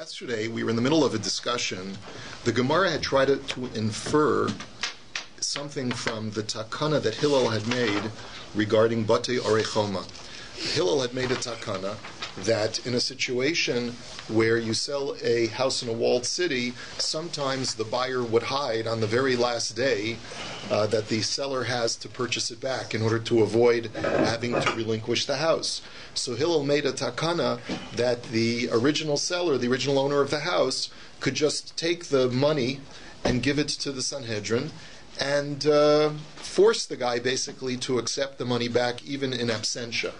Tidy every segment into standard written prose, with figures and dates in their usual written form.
Yesterday, we were in the middle of a discussion. The Gemara had tried to infer something from the takana that Hillel had made regarding Batei Orechoma. Hillel had made a takana that in a situation where you sell a house in a walled city, sometimes the buyer would hide on the very last day that the seller has to purchase it back in order to avoid having to relinquish the house. So Hillel made a takana that the original seller, the original owner of the house, could just take the money and give it to the Sanhedrin and force the guy basically to accept the money back even in absentia.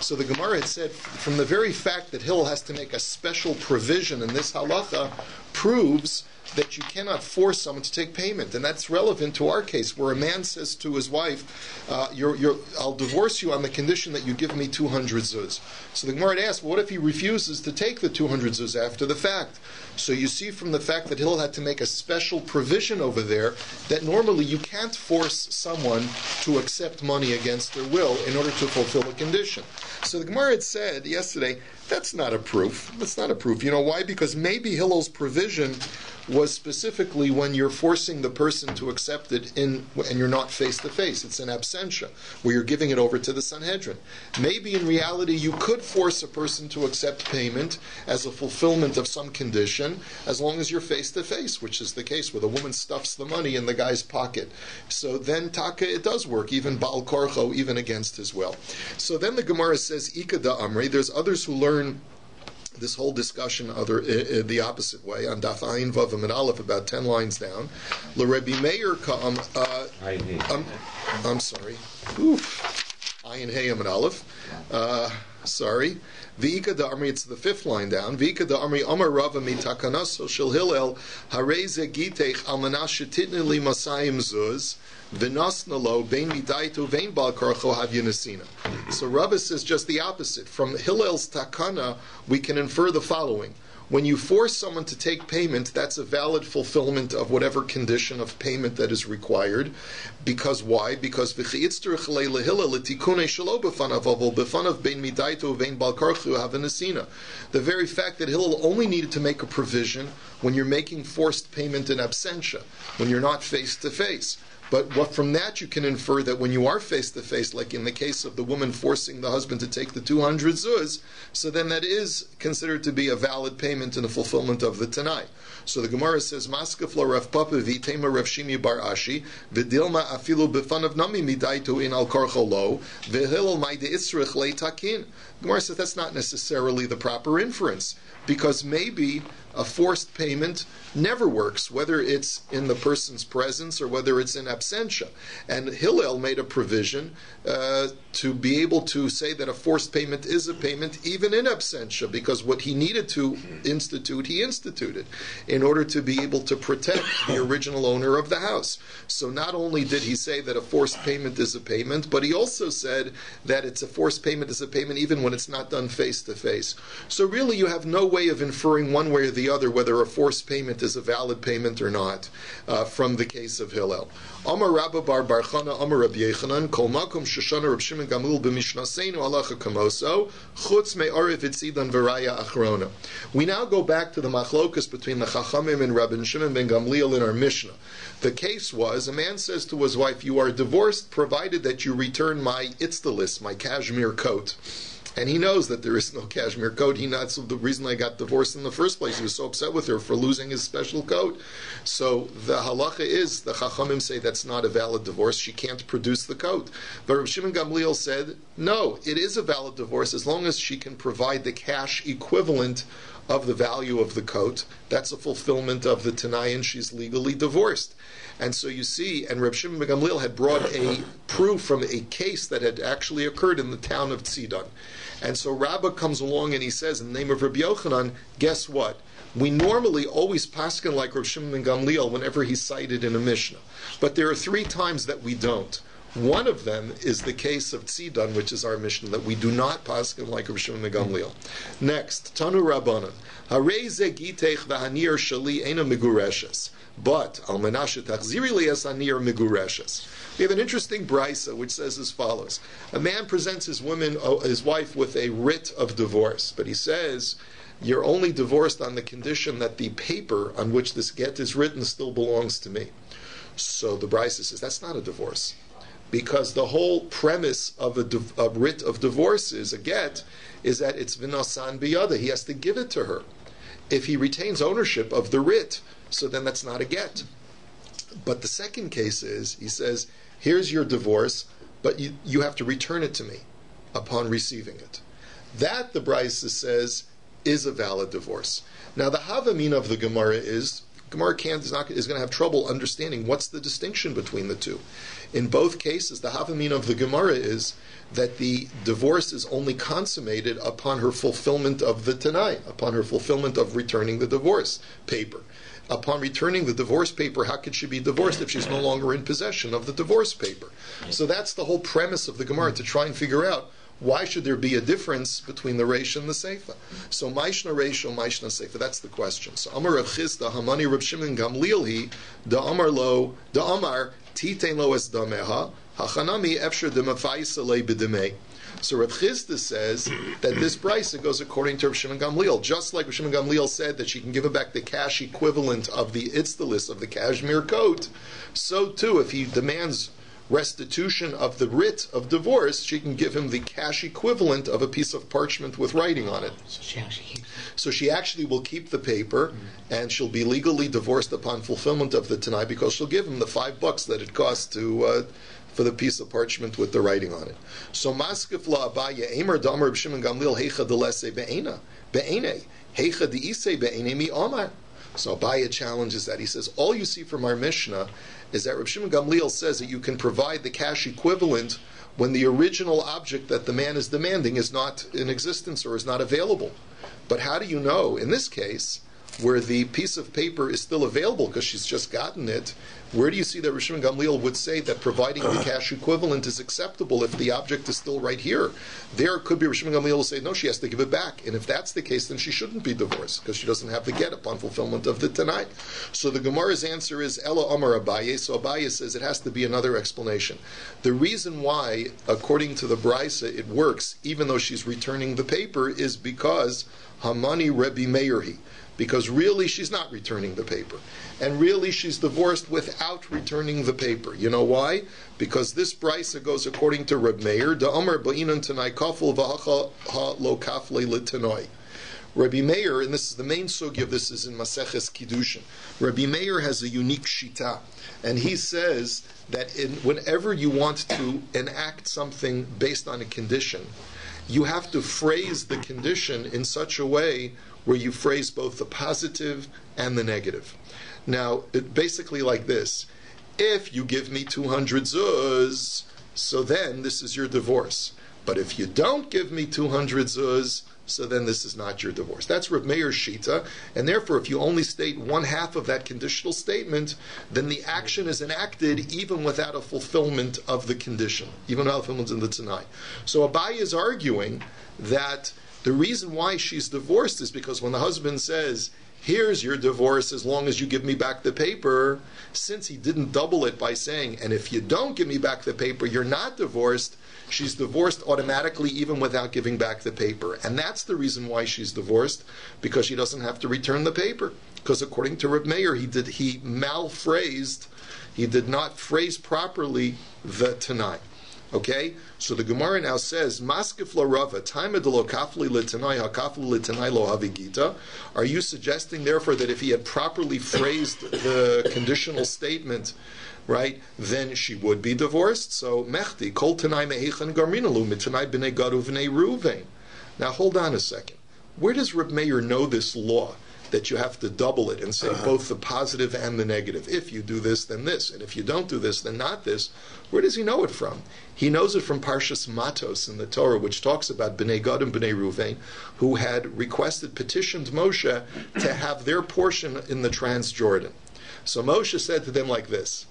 So the Gemara had said, from the very fact that Hillel has to make a special provision in this halacha, proves that you cannot force someone to take payment. And that's relevant to our case, where a man says to his wife, I'll divorce you on the condition that you give me 200 zuz. So the Gemara asked, well, what if he refuses to take the 200 zuz after the fact? So you see from the fact that Hillel had to make a special provision over there, that normally you can't force someone to accept money against their will in order to fulfill a condition. So the Gemara had said yesterday, that's not a proof. That's not a proof. You know why? Because maybe Hillel's provision was specifically when you're forcing the person to accept it and you're not face to face. It's an absentia, where you're giving it over to the Sanhedrin. Maybe in reality you could force a person to accept payment as a fulfillment of some condition, as long as you're face to face, which is the case where the woman stuffs the money in the guy's pocket. So then taka, it does work, even Baal Korcho, even against his will. So then the Gemara says, Ika da Amri, there's others who learn this whole discussion the opposite way, on DAF Ayin Vav and Aleph, about 10 lines down. Rabbi Meir I'm sorry. Ayin Hey and Aleph. Sorry. V'ika da Amri, it's the 5th line down. V'ika da Amri Amar Rava mitakanaso shel Hillel hareze gitech al manash shetitne li masayim zuz v'nasnalo bein midaitu vein bal karcho havyanasina. So Rabbi says just the opposite. From Hillel's takana, we can infer the following. When you force someone to take payment, that's a valid fulfillment of whatever condition of payment that is required. Because why? Because the very fact that Hillel only needed to make a provision when you're making forced payment in absentia, when you're not face to face. But what from that you can infer that when you are face to face, like in the case of the woman forcing the husband to take the 200 zuz, so then that is considered to be a valid payment and a fulfillment of the Tanai. So the Gemara says, Maskefla Rav Papa v'tema Rav Shimi bar Ashi v'dilma afilu b'fanav nami midaitu in al karcho lo v'hillel mai de'itzrich le'takin. Gemara says that's not necessarily the proper inference, because maybe a forced payment never works, whether it's in the person's presence or whether it's in absentia. And Hillel made a provision to be able to say that a forced payment is a payment even in absentia, because what he needed to institute, he instituted in order to be able to protect the original owner of the house. So not only did he say that a forced payment is a payment, but he also said that it's a forced payment is a payment even when it's not done face to face. So really you have no way of inferring one way or the other whether a forced payment is a valid payment or not from the case of Hillel. Amar Rabba bar Barchana Amar Rabbi Yechanan Kol Makom Shoshana Reb Shimon Gamliel b'Mishnaseinu Halacha Kamoso Chutz Me'arif Etzidan V'Raya Achrona. We now go back to the machlokas between the Chachamim and Rabbi Shimon ben Gamliel in our Mishnah. The case was, a man says to his wife, you are divorced provided that you return my itztalis, my cashmere coat. And he knows that there is no cashmere coat. That's the reason I got divorced in the first place. He was so upset with her for losing his special coat. So the halacha is, the Chachamim say that's not a valid divorce. She can't produce the coat. But Rabbi Shimon Gamliel said, no, it is a valid divorce as long as she can provide the cash equivalent of the value of the coat. That's a fulfillment of the Tanai, and she's legally divorced. And so you see, and Reb Shimon ben Gamliel had brought a proof from a case that had actually occurred in the town of Tzidon. And so Rabbah comes along and he says, in the name of Rabbi Yochanan, guess what? We normally always paskin like Reb Shimon ben Gamliel whenever he's cited in a Mishnah. But there are 3 times that we don't. One of them is the case of Tzidon, which is our Mishnah, that we do not paskin like Reb Shimon ben Gamliel. Next, Tanu Rabbanan. Harei gitech v'hanir shali ena migureshes. But al menashe tachziri li es hanir migureshes. We have an interesting brisa which says as follows: a man presents his wife with a writ of divorce, but he says you're only divorced on the condition that the paper on which this get is written still belongs to me. So the Brisa says that's not a divorce, because the whole premise of a writ of divorce is a get is that it's v'nasan biyada. He has to give it to her. If he retains ownership of the writ, so then that's not a get. But the second case is, he says, here's your divorce, but you have to return it to me upon receiving it. That, the Brisa says, is a valid divorce. Now, the Havamina of the Gemara is going to have trouble understanding what's the distinction between the two. In both cases, the Havamina of the Gemara is that the divorce is only consummated upon her fulfillment of the Tanai, upon her fulfillment of returning the divorce paper. Upon returning the divorce paper, how could she be divorced if she's no longer in possession of the divorce paper? So that's the whole premise of the Gemara, to try and figure out why should there be a difference between the Reish and the Seifa. So Maishna Reish or Maishna Seifa, that's the question. So Amar Rav Chisda, Hamani Rav Shimon Gamliel hi, da Amar Titein lo es dameha, hachanami efshar demafayis alei b'demei. So Rav Chisda says that this brisa goes according to Rav Shimon Gamliel. Just like Rav Shimon Gamliel said that she can give him back the cash equivalent of the itztalis, of the cashmere coat, so too, if he demands restitution of the writ of divorce, she can give him the cash equivalent of a piece of parchment with writing on it. So she actually will keep the paper, and she'll be legally divorced upon fulfillment of the Tanai, because she'll give him the $5 that it costs to for the piece of parchment with the writing on it. So Maskef la Abaye Eimer Damar B'Shimon Gamliel Heicha Delese Be'ena Heicha De'ise Be'ene Mi Omar. So Abaye challenges that. He says, all you see from our Mishnah is that Rabbi Shimon Gamliel says that you can provide the cash equivalent when the original object that the man is demanding is not in existence or is not available. But how do you know, in this case, where the piece of paper is still available because she's just gotten it, where do you see that Rabbi Shimon Gamliel would say that providing the cash equivalent is acceptable if the object is still right here? There could be Rabbi Shimon Gamliel will say, no, she has to give it back. And if that's the case, then she shouldn't be divorced because she doesn't have the get upon fulfillment of the Tanai. So the Gemara's answer is Ela Amar Abaye. So Abaye says it has to be another explanation. The reason why, according to the Brisa, it works, even though she's returning the paper, is because Hamani Rebbe Meirhi. Because really she's not returning the paper. And really she's divorced without returning the paper. You know why? Because this brisa goes according to Reb Meir, da Amar ba'inan tanai kafel v'hacha ha lo kafle l'tanoi. Rabbi Meir, and this is the main sugya of this, is in Maseches Kiddushin. Rabbi Meir has a unique shita, and he says that whenever you want to enact something based on a condition, you have to phrase the condition in such a way where you phrase both the positive and the negative. Now, basically like this: if you give me 200 zuz, so then this is your divorce. But if you don't give me 200 zuz, so then this is not your divorce. That's Reb Meir's shita, and therefore if you only state one half of that conditional statement, then the action is enacted even without a fulfillment of the condition, even without fulfillment in the Tanai. So Abaye is arguing that the reason why she's divorced is because when the husband says, here's your divorce as long as you give me back the paper, since he didn't double it by saying, and if you don't give me back the paper, you're not divorced, she's divorced automatically even without giving back the paper. And that's the reason why she's divorced, because she doesn't have to return the paper. Because according to Reb Meir, he malphrased, he did not phrase properly the Tanai. Okay, so the Gemara now says, "Maskif lo Rava, taima de lo kafli l'tanai hakafli l'tanai lo havigita." Are you suggesting, therefore, that if he had properly phrased the conditional statement, right, then she would be divorced? So mechti kol tanai me'echan garminalu mitanai b'nei gadu v'nei ruvein. Now hold on a second. Where does Reb Meir know this law that you have to double it and say both the positive and the negative? If you do this, then this, and if you don't do this, then not this. Where does he know it from? He knows it from Parshas Matos in the Torah, which talks about Bnei Gad and Bnei Ruvain, who had petitioned Moshe to have their portion in the Transjordan. So Moshe said to them like this: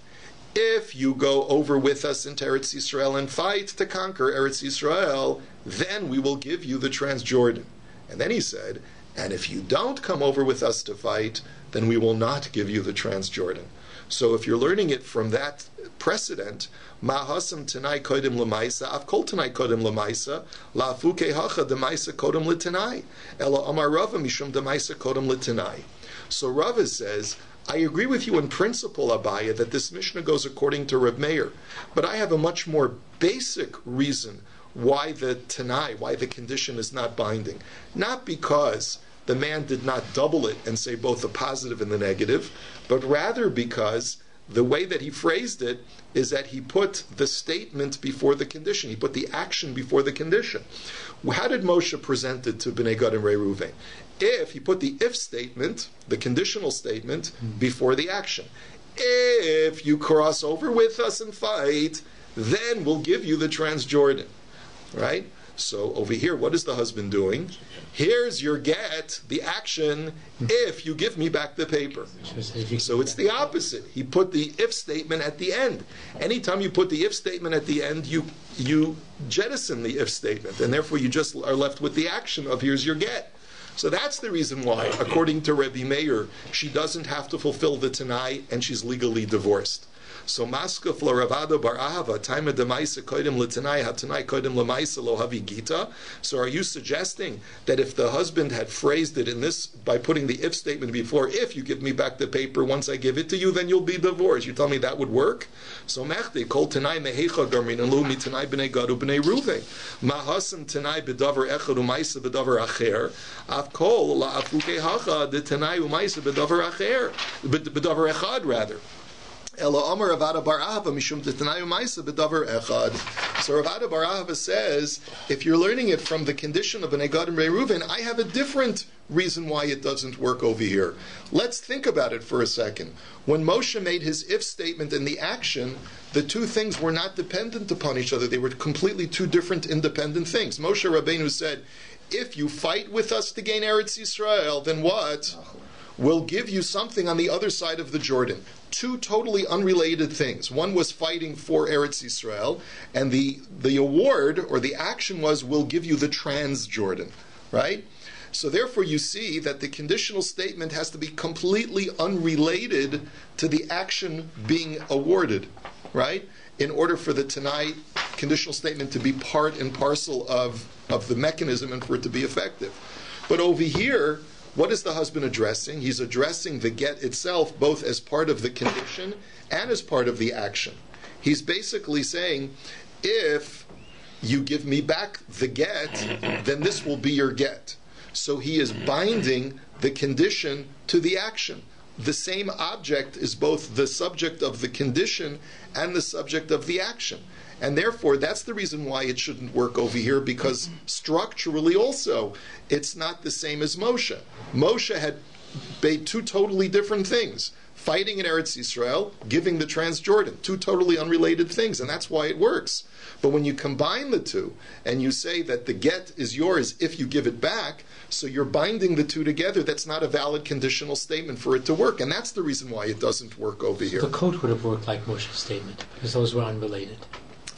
if you go over with us into Eretz Yisrael and fight to conquer Eretz Yisrael, then we will give you the Transjordan. And then he said, And if you don't come over with us to fight, then we will not give you the Transjordan. So if you're learning it from that precedent, Ma'hasam Tanai Kodim Lamaisa, Avkol Tanai Kodim Lamaisa, La'afuke Hacha Demaisa Kodim Litanai, Ela Amar Rava Mishum Demaisa Kodim Litanai. So Rava says, I agree with you in principle, Abaya, that this Mishnah goes according to Reb Meir, but I have a much more basic reason why the Tanai, why the condition is not binding. Not because the man did not double it and say both the positive and the negative, but rather because the way that he phrased it is that he put the statement before the condition. He put the action before the condition. How did Moshe present it to Bnei Gad and Reuven? If he put the if statement, the conditional statement, before the action. If you cross over with us and fight, then we'll give you the Transjordan. Right? So over here, what is the husband doing? Here's your get, the action, if you give me back the paper. So it's the opposite. He put the if statement at the end. Anytime you put the if statement at the end, you jettison the if statement, and therefore you just are left with the action of here's your get. So that's the reason why, according to Rabbi Meir, she doesn't have to fulfill the Tanai and she's legally divorced. So Maska Floravado Bar Ahava, Taima Demaisa Kodim Litanai, Hatanai Kodim Lemaisa Lohavi Gita. So are you suggesting that if the husband had phrased it in this by putting the if statement before, if you give me back the paper once I give it to you, then you'll be divorced? You tell me that would work? So Mechde, Kol Tanai Mehecha Garmin and Lumi Tanai Bnei Gadu Bnei Ruve. Mahasam Tanai Bedavar Echad Umaisa Bedavar Acher. Av Kol La Afuke Hacha the Tanai Umaisa Bedavar Acher. Bedavar Echad rather. So Ravada Bar Ahava says, if you're learning it from the condition of Bnei Gad and Reuven, I have a different reason why it doesn't work over here. Let's think about it for a second. When Moshe made his if statement and the action, the two things were not dependent upon each other. They were completely two different independent things. Moshe Rabbeinu said, if you fight with us to gain Eretz Yisrael, then what? We'll give you something on the other side of the Jordan. Two totally unrelated things. One was fighting for Eretz Yisrael, and the award or the action was, we'll give you the Transjordan, right? So therefore you see that the conditional statement has to be completely unrelated to the action being awarded, right? In order for the Tanai conditional statement to be part and parcel of the mechanism and for it to be effective. But over here, what is the husband addressing? He's addressing the get itself both as part of the condition and as part of the action. He's basically saying, if you give me back the get, then this will be your get. So he is binding the condition to the action. The same object is both the subject of the condition and the subject of the action. And therefore, that's the reason why it shouldn't work over here, because structurally also, it's not the same as Moshe. Moshe had made two totally different things. Fighting in Eretz Yisrael, giving the Transjordan, two totally unrelated things, and that's why it works. But when you combine the two, and you say that the get is yours if you give it back, so you're binding the two together, that's not a valid conditional statement for it to work, and that's the reason why it doesn't work over here. The coat would have worked like Moshe's statement, because those were unrelated.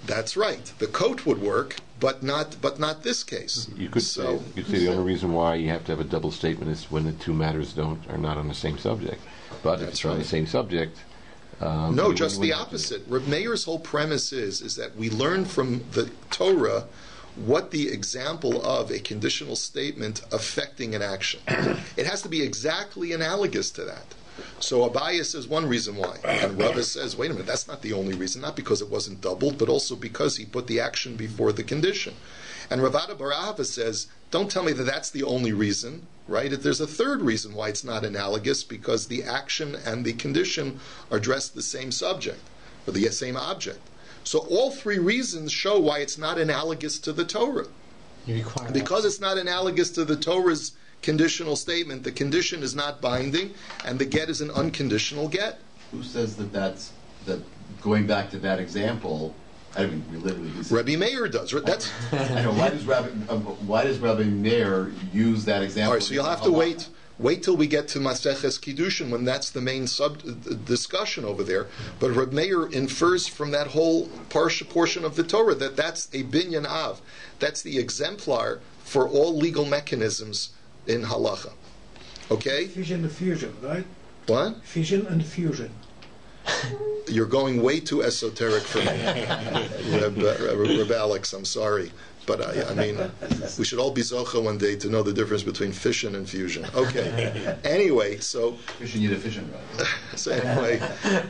That's right. The coat would work, but not this case. You could say the only reason why you have to have a double statement is when the two matters are not on the same subject. But if it's on the same subject, no, just the opposite. Reb Meir's whole premise is that we learn from the Torah what the example of a conditional statement affecting an action. It has to be exactly analogous to that. So Abaya says one reason why, and Rabbi says, wait a minute, that's not the only reason, not because it wasn't doubled, but also because he put the action before the condition. And Ravada Bar Ahava says, don't tell me that that's the only reason, right? There's a third reason why it's not analogous, because the action and the condition are addressed the same subject, or the same object. So all three reasons show why it's not analogous to the Torah. Because it's not analogous to the Torah's conditional statement, the condition is not binding, and the get is an unconditional get. Who says that going back to that example? I mean, literally, Rabbi Meir does. That's. I know. Why does Rabbi Meir use that example? All right, so you'll have to wait till we get to Maseches Kiddushin, when that's the main discussion over there. But Rabbi Meir infers from that whole portion of the Torah that's a binyan av. That's the exemplar for all legal mechanisms in halacha. Okay? Fission and fusion, right? What? Fission and fusion. You're going way too esoteric for me, Reb Alex. I'm sorry, but I mean, we should all be zocha one day to know the difference between fission and fusion. Okay. Anyway, so Fission, you fission, right? so anyway,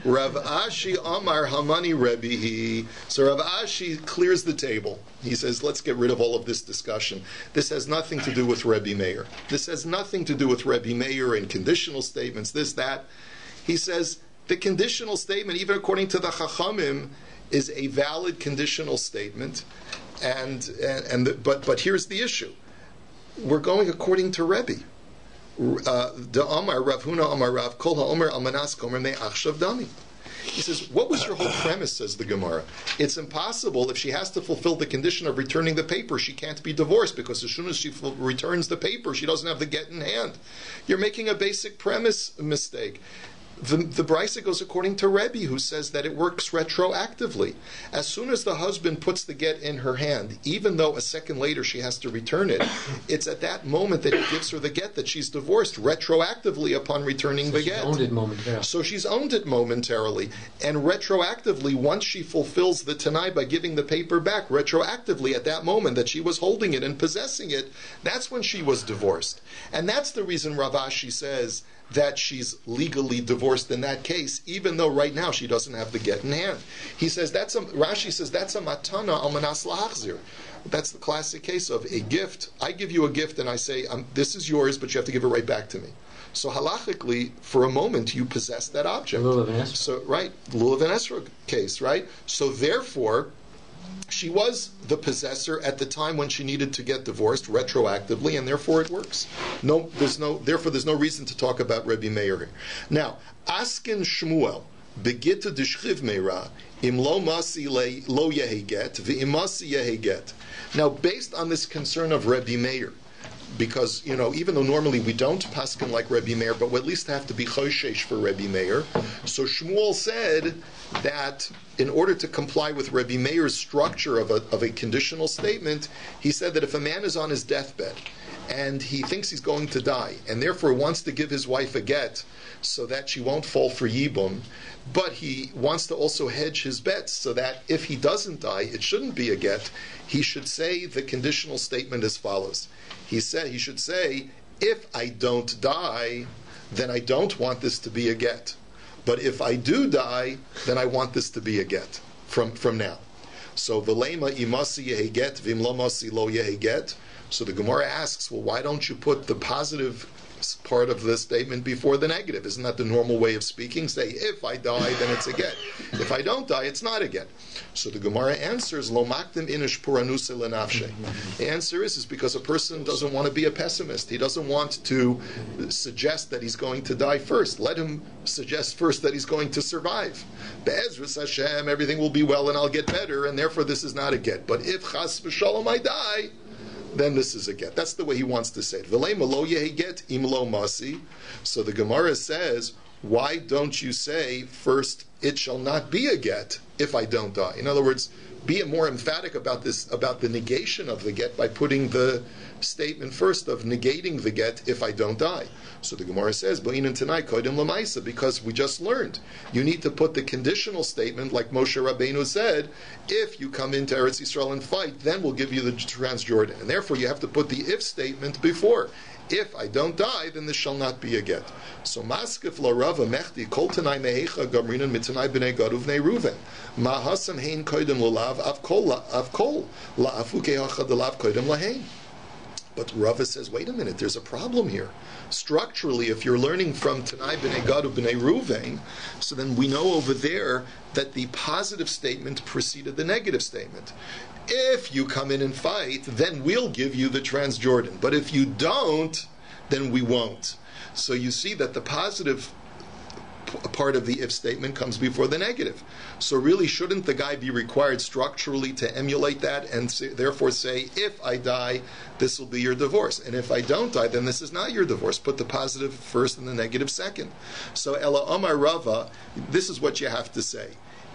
Rav Ashi Amar Hamani Rebbe. So Rav Ashi clears the table. He says, let's get rid of all of this discussion. This has nothing to do with Rebbe Meir. This has nothing to do with Rebbe Meir and conditional statements. This, that. He says, the conditional statement, even according to the Chachamim, is a valid conditional statement, but here's the issue: we're going according to Rebbe. The Amar Rav Huna Amar Rav Kol HaOmer Almanas Komer Me Achshav Dami. He says, what was your whole premise, says the Gemara? It's impossible, if she has to fulfill the condition of returning the paper, she can't be divorced, because as soon as she returns the paper, she doesn't have the get in hand. You're making a basic premise mistake. The Brisa goes according to Rebbe, who says that it works retroactively. As soon as the husband puts the get in her hand, even though a second later she has to return it, it's at that moment that he gives her the get that she's divorced, retroactively upon returning the get. She's owned it momentarily. So she's owned it momentarily. And retroactively, once she fulfills the Tanai by giving the paper back, retroactively at that moment that she was holding it and possessing it, that's when she was divorced. And that's the reason Rav Ashi says that she's legally divorced in that case, even though right now she doesn't have the get in hand. He says Rashi says that's a matana al manas lahachzir. That's the classic case of a gift. I give you a gift and I say, this is yours, but you have to give it right back to me. So halachically, for a moment, you possess that object. Lulav and Esrog. So right, Lulav and Esrog case, right? So therefore, she was the possessor at the time when she needed to get divorced retroactively, and therefore it works. Therefore there's no reason to talk about Rebbe Meir here. Now, Askin Shmuel, Begitta Dishchiv Meira, Im lo masi lo yeheget, v'im masi yeheget. Now, based on this concern of Rebbe Meir, because, even though normally we don't paskin like Rebbe Meir, but we at least have to be choshesh for Rebbe Meir. So Shmuel said that in order to comply with Rebbe Meir's structure of a conditional statement, he said that if a man is on his deathbed and he thinks he's going to die, and therefore wants to give his wife a get so that she won't fall for yibum, but he wants to also hedge his bets so that if he doesn't die, it shouldn't be a get, he should say the conditional statement as follows. He should say, if I don't die, then I don't want this to be a get. But if I do die, then I want this to be a get from now. So v'lema imasi yeheget v'imlomasi lo yeheget. So the Gemara asks, well, why don't you put the positive part of the statement before the negative? Isn't that the normal way of speaking? Say, if I die, then it's a get. If I don't die, it's not a get. So the Gemara answers, Lo makdim inish puranuse lenafshe. The answer is because a person doesn't want to be a pessimist. He doesn't want to suggest that he's going to die first. Let him suggest first that he's going to survive. Be'ezras Hashem, everything will be well and I'll get better, and therefore this is not a get. But if chas v'shalom I die, then this is a get. That's the way he wants to say it. V'lema lo yeheget im lo masi. So the Gemara says, why don't you say first, it shall not be a get if I don't die? In other words, be more emphatic about this, about the negation of the get by putting the statement first of negating the get if I don't die. So the Gemara says, because we just learned, you need to put the conditional statement like Moshe Rabbeinu said, if you come into Eretz Yisrael and fight, then we'll give you the Transjordan. And therefore you have to put the if statement before. If I don't die, then this shall not be a get. So maskef la rava mechti kol tanai mehecha gamrinan mitanai b'nei gad uvnei Ruven mahasam hein koidem lulav av kol la'afuke hachad lav koidem lahein. But Rava says, wait a minute, there's a problem here. Structurally, if you're learning from Tanai b'nei Gad b'nei Ruven, so then we know over there that the positive statement preceded the negative statement. If you come in and fight, then we'll give you the Transjordan. But if you don't, then we won't. So you see that the positive part of the if statement comes before the negative. So really, shouldn't the guy be required structurally to emulate that and therefore say, if I die, this will be your divorce. And if I don't die, then this is not your divorce. Put the positive first and the negative second. So Ela Amar Rava, this is what you have to say.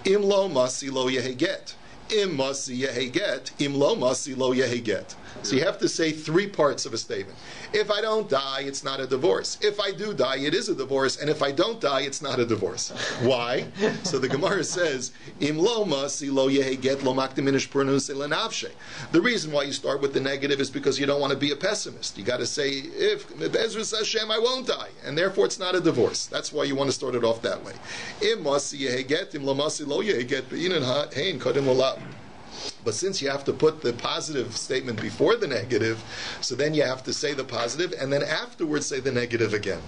Im lo masi lo yeheget. Im masi yehi get, im lo masi lo yehi get. So you have to say three parts of a statement. If I don't die, it's not a divorce. If I do die, it is a divorce. And if I don't die, it's not a divorce. Why? So the Gemara says, Im lo masi lo yehi get lo makdiminish pronuse lenavshe. The reason why you start with the negative is because you don't want to be a pessimist. You got to say, if Bezras Hashem, I won't die. And therefore it's not a divorce. That's why you want to start it off that way. Im masi yehi get, im lo masi lo yehi get, be'inan ha'ein kodim olav. But since you have to put the positive statement before the negative, so then you have to say the positive and then afterwards say the negative again.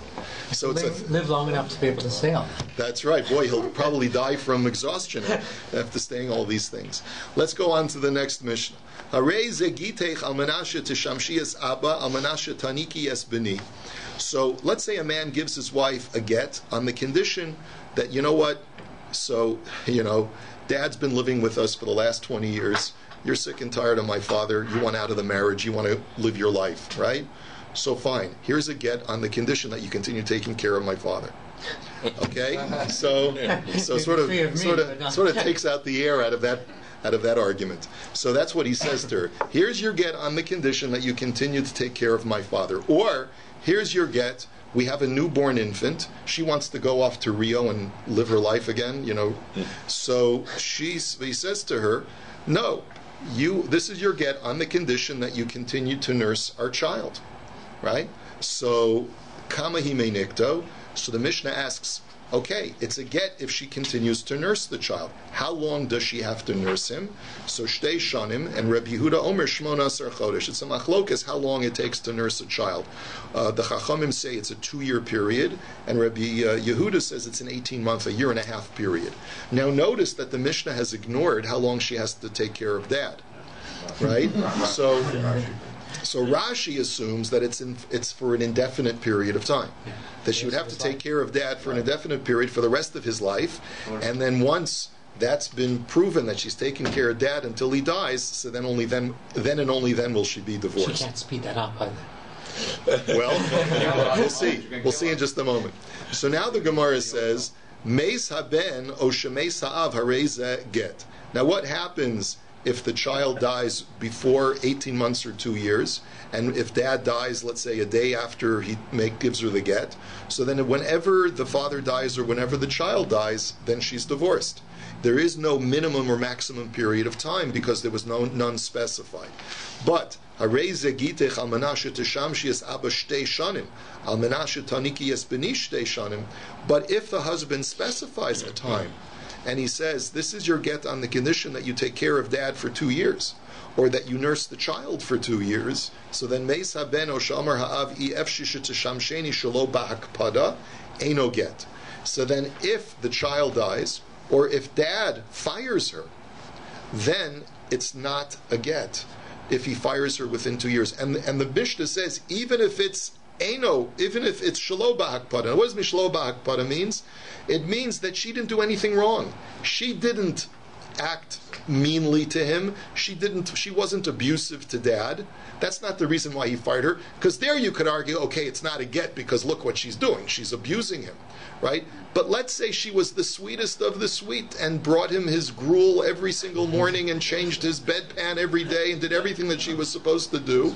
So live long enough to be able to say all that. That's right. Boy, he'll probably die from exhaustion after saying all these things. Let's go on to the next Mishnah. Aryai zegitech al menashe tishamshi es abba al menashe taniki es beni. So let's say a man gives his wife a get on the condition that, you know what, so, Dad's been living with us for the last 20 years. You're sick and tired of my father. You want out of the marriage. You want to live your life, right? So fine. Here's a get on the condition that you continue taking care of my father. Okay? So sort of takes out the air out of that argument. So that's what he says to her. Here's your get on the condition that you continue to take care of my father. Or here's your get. We have a newborn infant. She wants to go off to Rio and live her life again, So he says to her, no, this is your get on the condition that you continue to nurse our child, right? So, kama hime nikto. So the Mishnah asks, okay, it's a get if she continues to nurse the child. How long does she have to nurse him? So shtei shanim, and Rabbi Yehuda Omer shmona asar chodesh. It's a machlokas how long it takes to nurse a child. The Chachamim say it's a 2-year period, and Rabbi Yehuda says it's an 18-month, a year and a half period. Now notice that the Mishnah has ignored how long she has to take care of Dad, right? So Rashi assumes that it's for an indefinite period of time. That she would have to take care of Dad for an indefinite period for the rest of his life, and then once that's been proven that she's taking care of Dad until he dies, so then only then will she be divorced. She can't speed that up either. Well, we'll see. We'll see in just a moment. So now the Gemara says, Meis haben o shemeis ha'av harei get. Now what happens if the child dies before 18 months or 2 years, and if Dad dies, let's say, a day after he gives her the get, so then whenever the father dies or whenever the child dies, then she's divorced. There is no minimum or maximum period of time because there was none specified. But Aryai zegitech al menashe tishamshi es abba shtei shanim, al menashe taniki es beni shtei shanim. But if the husband specifies a time, and he says, this is your get on the condition that you take care of Dad for 2 years, or that you nurse the child for 2 years, so then meis haben o shamar ha'av ef shishatishamsheni shelo ba'akpada eno get. So then if the child dies, or if Dad fires her, then it's not a get if he fires her within 2 years. And the Mishnah says, even if it's shelo ba'akpada. What does shelo ba'akpada means? It means that she didn't do anything wrong. She didn't act meanly to him. She wasn't abusive to Dad. That's not the reason why he fired her. Because there you could argue, okay, it's not a get because look what she's doing. She's abusing him, right? But let's say she was the sweetest of the sweet and brought him his gruel every single morning and changed his bedpan every day and did everything that she was supposed to do.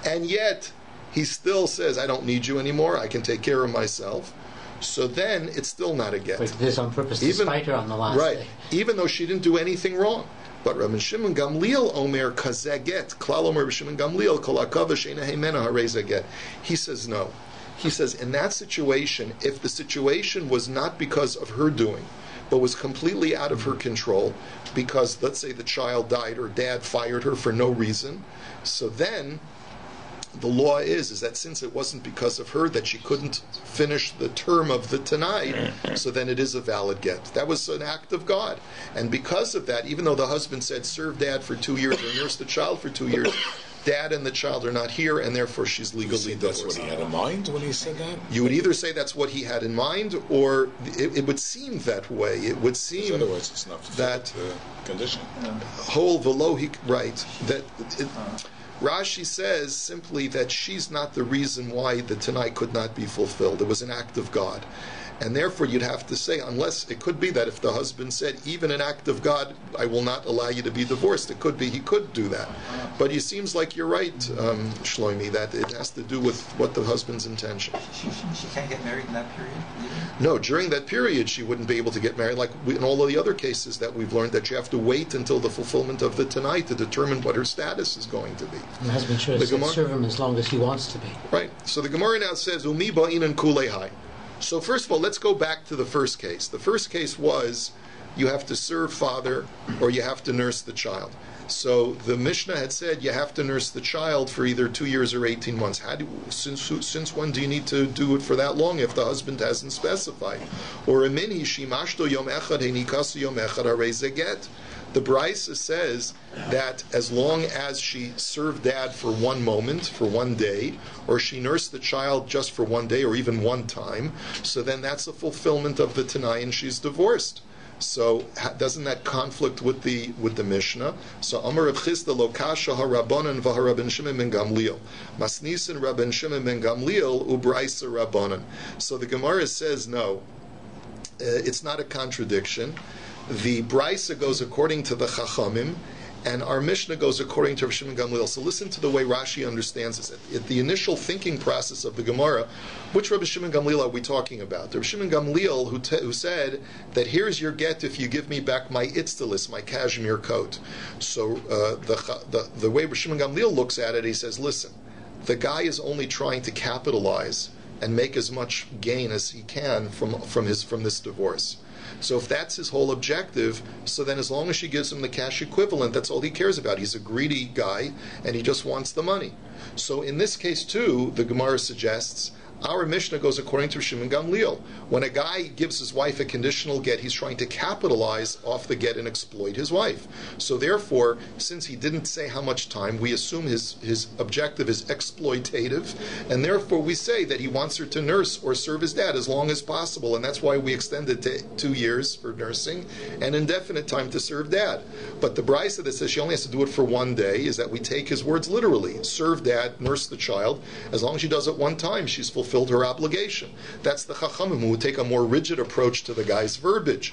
And yet he still says, I don't need you anymore. I can take care of myself. So then it's still not a get. But this on purpose to spite her on the last day. Even though she didn't do anything wrong. But Rabbi Shimon Gamliel Omer kazeget. Klal Omer Rabbi Shimon Gamliel kol akava sheina heimena harei zeget. He says no. He says in that situation, if the situation was not because of her doing, but was completely out of her control, because let's say the child died or Dad fired her for no reason, so then the law is that since it wasn't because of her that she couldn't finish the term of the Tanai, so then it is a valid get. That was an act of God. And because of that, even though the husband said, serve Dad for 2 years or nurse the child for 2 years, Dad and the child are not here, and therefore she's legally divorced. That's what he had in mind when he said that? You would either say that's what he had in mind, or it would seem that way. It would seem in other words, it's not that the condition. Whole velohi, right, that Rashi says simply that she's not the reason why the Tanai could not be fulfilled. It was an act of God. And therefore you'd have to say, unless it could be that if the husband said, even an act of God, I will not allow you to be divorced, it could be he could do that. But it seems like you're right, Shlomi, that it has to do with what the husband's intention. She can't get married in that period either? No, during that period she wouldn't be able to get married, like in all of the other cases that we've learned, that you have to wait until the fulfillment of the Tanai to determine what her status is going to be. And the husband should have said, serve him as long as he wants to be. Right. So the Gemara now says, Umi ba'inan kulehai. So first of all, let's go back to the first case. The first case was you have to serve father or you have to nurse the child. So the Mishnah had said you have to nurse the child for either 2 years or 18 months. Since when do you need to do it for that long if the husband hasn't specified? Or amini shimashto yom echad henikasu yom echad harei get. The Brisa says that as long as she served dad for one moment, for one day, or she nursed the child just for one day or even one time, so then that's a fulfillment of the Tanai and she's divorced. So doesn't that conflict with the Mishnah? So Amar Rav Chisda lo kasha harabanan v'harabin Shimon ben Gamliel masnisin Rabban Shimon ben Gamliel ubraisa rabbanan. So the Gemara says no, it's not a contradiction. The Brisa goes according to the Chachamim, and our Mishnah goes according to Rav Shimon Gamliel. So listen to the way Rashi understands this. At the initial thinking process of the Gemara, which Rabbi Shimon Gamliel are we talking about? Rabbi Shimon Gamliel, who said that here's your get if you give me back my itztalis, my cashmere coat. So the way Rabbi Shimon Gamliel looks at it, he says, listen, the guy is only trying to capitalize and make as much gain as he can from this divorce. So if that's his whole objective, so then as long as she gives him the cash equivalent, that's all he cares about. He's a greedy guy, and he just wants the money. So in this case too, the Gemara suggests, our Mishnah goes according to Shimon Gamliel. When a guy gives his wife a conditional get, he's trying to capitalize off the get and exploit his wife. So therefore, since he didn't say how much time, we assume his objective is exploitative, and therefore we say that he wants her to nurse or serve his dad as long as possible, and that's why we extended to 2 years for nursing and indefinite time to serve dad. But the Brisa that says she only has to do it for one day is that we take his words literally. Serve dad, nurse the child. As long as she does it one time, she's fulfilled her obligation. That's the Chachamim who would take a more rigid approach to the guy's verbiage.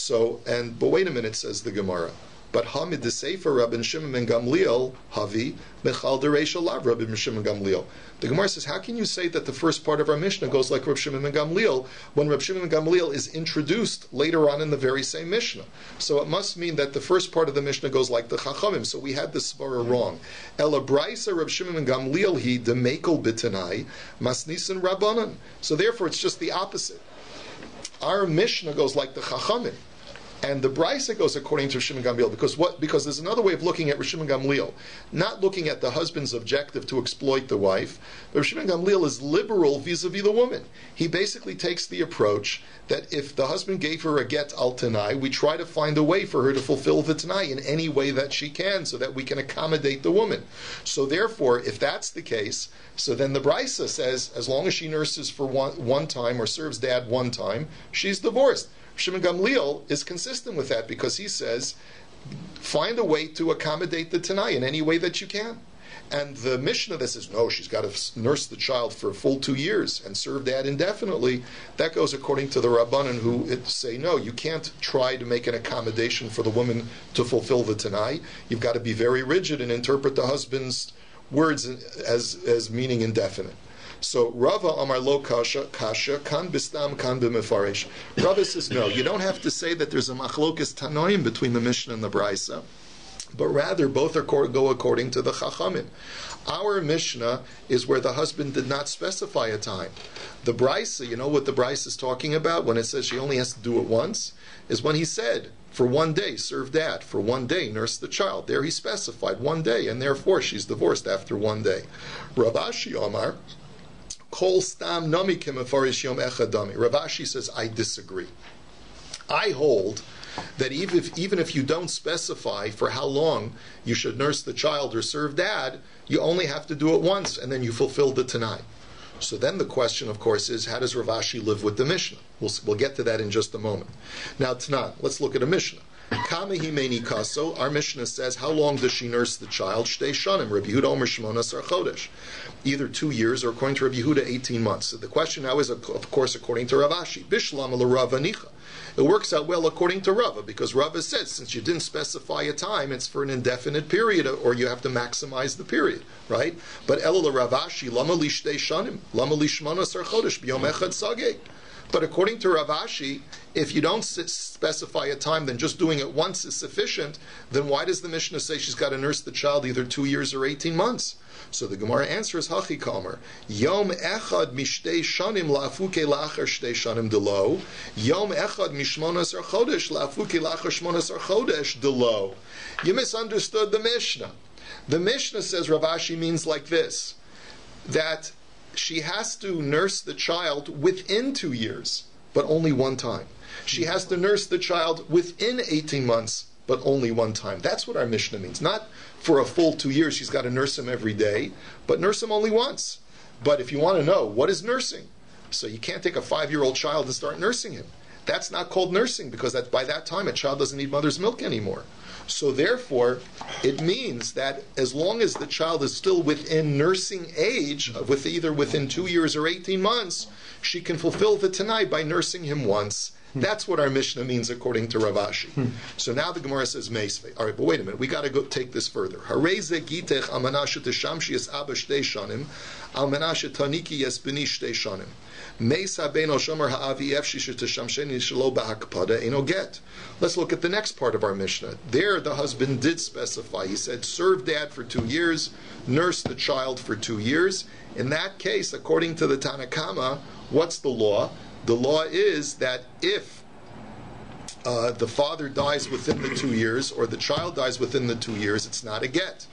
But wait a minute, says the Gemara. But Hamid the Sefer Rabbi Shimon ben Gamliel Havi Mechal Dereisha Lav Rabbi Shimon ben Gamliel. The Gemara says, how can you say that the first part of our Mishnah goes like Rabbi Shimon ben Gamliel when Rabbi Shimon ben Gamliel is introduced later on in the very same Mishnah? So it must mean that the first part of the Mishnah goes like the Chachamim. So we had the svara wrong. Ela Braisa Rabbi Shimon ben Gamliel he demekel bitanai masnisin rabbanan. So therefore it's just the opposite. Our Mishnah goes like the Chachamim. And the Brisa goes according to Shimon Gamliel because there's another way of looking at Shimon Gamliel, not looking at the husband's objective to exploit the wife. But Shimon Gamliel is liberal vis-a-vis the woman. He basically takes the approach that if the husband gave her a get al tanai, we try to find a way for her to fulfill the tanai in any way that she can, so that we can accommodate the woman. So therefore, if that's the case, so then the Brisa says as long as she nurses for one time or serves dad one time, she's divorced. Shimon Gamliel is consistent with that because he says, find a way to accommodate the Tanai in any way that you can. And the Mishnah that says, no, she's got to nurse the child for a full 2 years and serve dad indefinitely, that goes according to the Rabbanan who say, no, you can't try to make an accommodation for the woman to fulfill the Tanai. You've got to be very rigid and interpret the husband's words as meaning indefinite. So Rava Amar Lo Kasha Kan Bistam Kan B'Mefaresh. Rava says no, you don't have to say that there's a machlokas tanoim between the Mishnah and the Brisa, but rather both go according to the Chachamim. Our Mishnah is where the husband did not specify a time. The Brisa, you know what the Brisa is talking about when it says she only has to do it once, is when he said, for 1 day serve dad, for 1 day nurse the child. There he specified 1 day, and therefore she's divorced after 1 day. Rav Ashi Amar Kol stam nami kemefarish yom echad dami. Rav Ashi says, I disagree. I hold that even if you don't specify for how long you should nurse the child or serve dad, you only have to do it once, and then you fulfill the Tanai. So then the question, of course, is how does Rav Ashi live with the Mishnah? We'll get to that in just a moment. Now, Tanan, let's look at a Mishnah. Kama himeni kaso. Our Mishnah says, how long does she nurse the child? Shtei shanim. Rabbi Yehuda omer shmona asar chodesh. Either 2 years or, according to Rabbi Yehuda, 18 months. So the question now is, of course, according to Rav Ashi, Bishlam l'Rav Anicha. It works out well according to Rava, because Rava says, since you didn't specify a time, it's for an indefinite period, or you have to maximize the period, right? But Elul Rav Ashi, lama li shtei shanim, lama li shmona asar chodesh, b'yom echad sageh. But according to Rav Ashi, if you don't specify a time, then just doing it once is sufficient, then why does the Mishnah say she's got to nurse the child either 2 years or 18 months? So the Gemara answers, Hachi Kamer, Yom Echad Mishtei Shanim La'afuke La'achar Shtei Shanim Delo, Yom Echad Mishmonas Ar Chodesh La'afuke La'achar Shmonas Ar Chodesh Delo. You misunderstood the Mishnah. The Mishnah says Rav Ashi means like this, that she has to nurse the child within 2 years, but only one time. She has to nurse the child within 18 months, but only one time. That's what our Mishnah means. Not for a full 2 years, she's got to nurse him every day, but nurse him only once. But if you want to know, what is nursing? So you can't take a 5-year-old child and start nursing him. That's not called nursing, because by that time a child doesn't need mother's milk anymore. So therefore, it means that as long as the child is still within nursing age, either within 2 years or 18 months, she can fulfill the Tanai by nursing him once. That's what our Mishnah means according to Rav Ashi. So now the Gemara says Meisvei. All right, but wait a minute. We got to go take this further. Hareze gitech almanashet teshamshi es abba shtei shanim, almanashet taniki es bini shtei shanim. Meisa ben oshomer ha'avi efshish teshamsheni shelo ba'hakpada eno get. Let's look at the next part of our Mishnah. There, the husband did specify. He said, serve dad for 2 years, nurse the child for 2 years. In that case, according to the Tanakama, what's the law? The law is that if the father dies within the 2 years, or the child dies within the 2 years, it's not a get.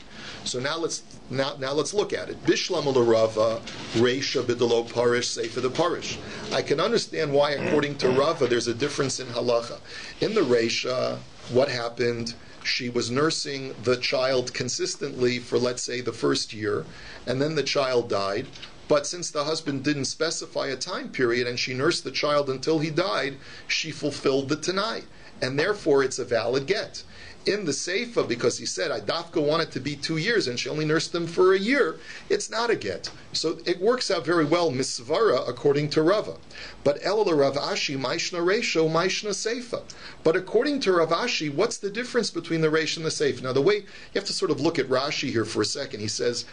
So now let's look at it. Bishlam Rava, Reisha bidalo parish, Sefer the parish. I can understand why, according to Rava, there's a difference in halacha. In the Reisha, what happened? She was nursing the child consistently for, let's say, the first year, and then the child died. But since the husband didn't specify a time period and she nursed the child until he died, she fulfilled the Tanai. And therefore it's a valid get. In the Seifa, because he said, I dafka want it to be 2 years and she only nursed them for a year, it's not a get. So it works out very well, misvara, according to Rava. But Elul Rav Ashi, Maishna Reisho, Maishna Seifa. But according to Rav Ashi, what's the difference between the Reish and the Seifa? Now the way, you have to sort of look at Rashi here for a second. He says,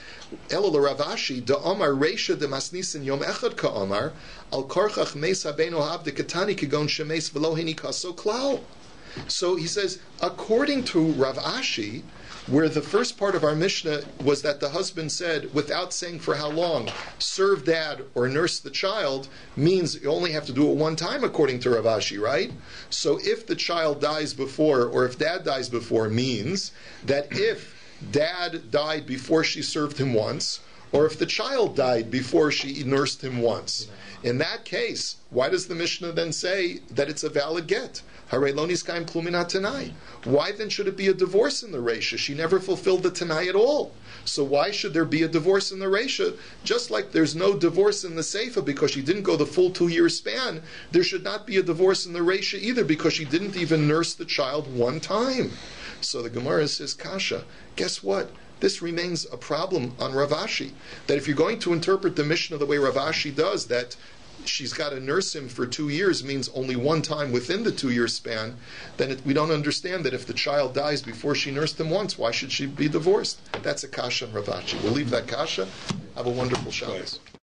Elul Rav Ashi, da Omar Reisha de Masnisin Yom Echad Ka Omar, Al Karchach Meis Habeno Habde Katani Kigon Shemeis Velohini Kaso Klau. So he says, according to Rav Ashi, where the first part of our Mishnah was that the husband said, without saying for how long, serve dad or nurse the child, means you only have to do it one time according to Rav Ashi, right? So if the child dies before, or if dad dies before, means that if dad died before she served him once, or if the child died before she nursed him once, in that case, why does the Mishnah then say that it's a valid get? Why then should it be a divorce in the Reisha? She never fulfilled the Tanai at all. So why should there be a divorce in the Reisha? Just like there's no divorce in the Seifa because she didn't go the full 2 year span, there should not be a divorce in the Reisha either because she didn't even nurse the child one time. So the Gemara says, Kasha, guess what? This remains a problem on Rav Ashi. That if you're going to interpret the Mishnah the way Rav Ashi does, that she's got to nurse him for 2 years means only one time within the 2 year span, then we don't understand that if the child dies before she nursed him once, why should she be divorced? That's a kasha on Rav Ashi. We'll leave that kasha. Have a wonderful Shabbos.